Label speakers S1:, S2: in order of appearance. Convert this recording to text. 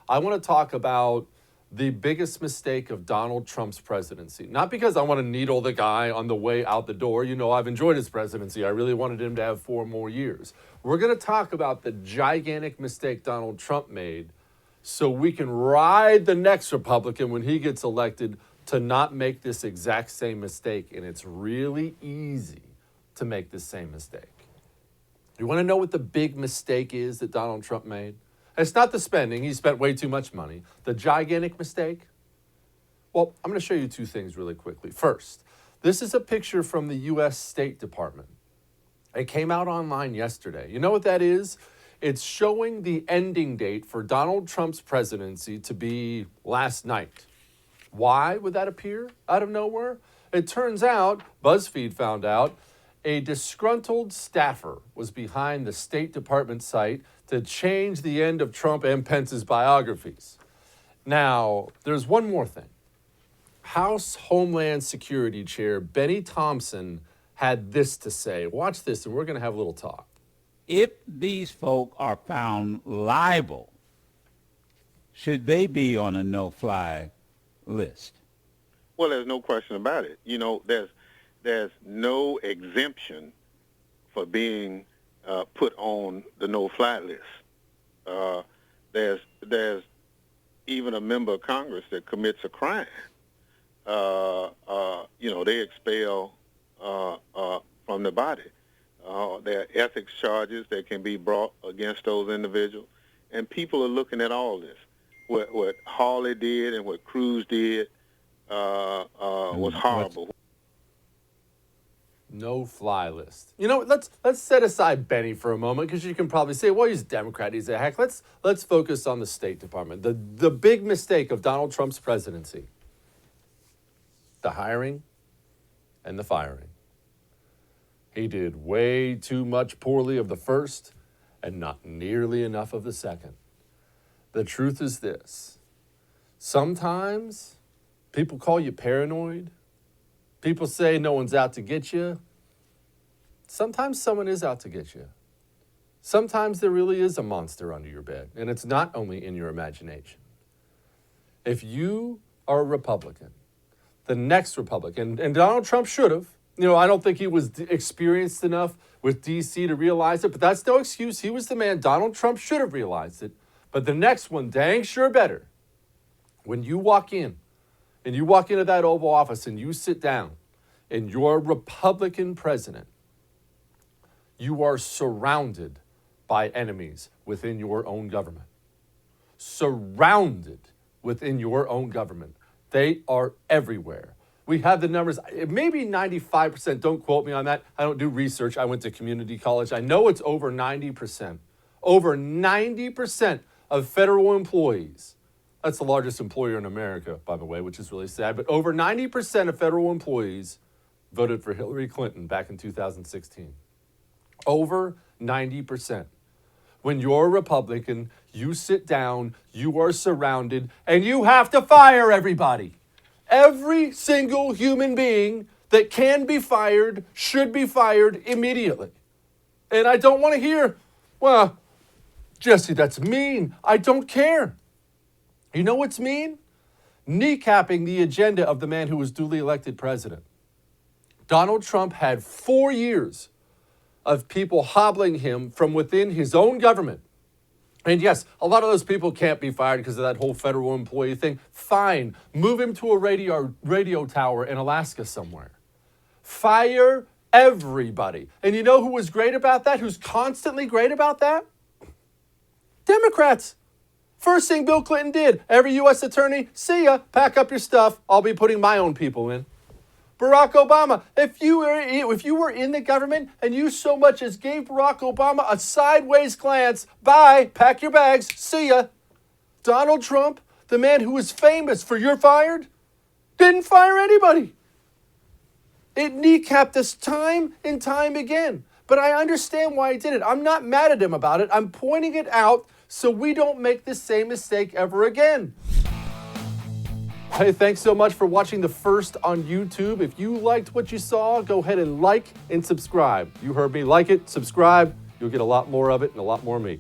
S1: I want to talk about the biggest mistake of Donald Trump's presidency. Not because I want to needle the guy on the way out the door. You know, I've enjoyed his presidency. I really wanted him to have 4 more years. We're going to talk about the gigantic mistake Donald Trump made so we can ride the next Republican when he gets elected to not make this exact same mistake. And it's really easy to make this same mistake. You want to know what the big mistake is that Donald Trump made? It's not the spending. He spent way too much money. The gigantic mistake? Well, I'm going to show you 2 things really quickly. First, this is a picture from the U.S. State Department. It came out online yesterday. You know what that is? It's showing the ending date for Donald Trump's presidency to be last night. Why would that appear out of nowhere? It turns out, BuzzFeed found out, a disgruntled staffer was behind the State Department site to change the end of Trump and Pence's biographies. Now, there's one more thing. House Homeland Security Chair Benny Thompson had this to say. Watch this, and we're going to have a little talk.
S2: If these folk are found liable, should they be on a no-fly list?
S3: Well, there's no question about it. You know, there's no exemption for being put on the no-fly list. There's even a member of Congress that commits a crime. They expel from the body. There are ethics charges that can be brought against those individuals, and people are looking at all this. What Hawley did and what Cruz did was horrible.
S1: No-fly list. You know, let's set aside Benny for a moment, because you can probably say, well, he's a Democrat, he's a hack. Let's focus on the State Department. The big mistake of Donald Trump's presidency. The hiring and the firing. He did way too much poorly of the first and not nearly enough of the second. The truth is this. Sometimes people call you paranoid. People say no one's out to get you. Sometimes someone is out to get you. Sometimes there really is a monster under your bed, and it's not only in your imagination. If you are a Republican, the next Republican, and Donald Trump should have, I don't think he was experienced enough with D.C. to realize it, but that's no excuse. He was the man. Donald Trump should have realized it. But the next one, dang sure better. When you walk in, and you walk into that Oval Office and you sit down, and you're a Republican president, you are surrounded by enemies within your own government. Surrounded within your own government. They are everywhere. We have the numbers, maybe 95%, don't quote me on that. I don't do research. I went to community college. I know it's over 90%. Over 90% of federal employees. That's the largest employer in America, by the way, which is really sad. But over 90% of federal employees voted for Hillary Clinton back in 2016. Over 90%. When you're a Republican, you sit down, you are surrounded, and you have to fire everybody. Every single human being that can be fired should be fired immediately. And I don't want to hear, well, Jesse, that's mean. I don't care. You know what's mean? Kneecapping the agenda of the man who was duly elected president. Donald Trump had 4 years of people hobbling him from within his own government. And yes, a lot of those people can't be fired because of that whole federal employee thing. Fine. Move him to a radio tower in Alaska somewhere. Fire everybody. And you know who was great about that? Who's constantly great about that? Democrats. First thing Bill Clinton did, every U.S. attorney, see ya, pack up your stuff. I'll be putting my own people in. Barack Obama, if you were in the government and you so much as gave Barack Obama a sideways glance, bye, pack your bags, see ya. Donald Trump, the man who was famous for you're fired, didn't fire anybody. It kneecapped us time and time again. But I understand why he did it. I'm not mad at him about it. I'm pointing it out so we don't make the same mistake ever again. Hey, thanks so much for watching the first on YouTube. If you liked what you saw, go ahead and like and subscribe. You heard me. Like it, subscribe. You'll get a lot more of it and a lot more of me.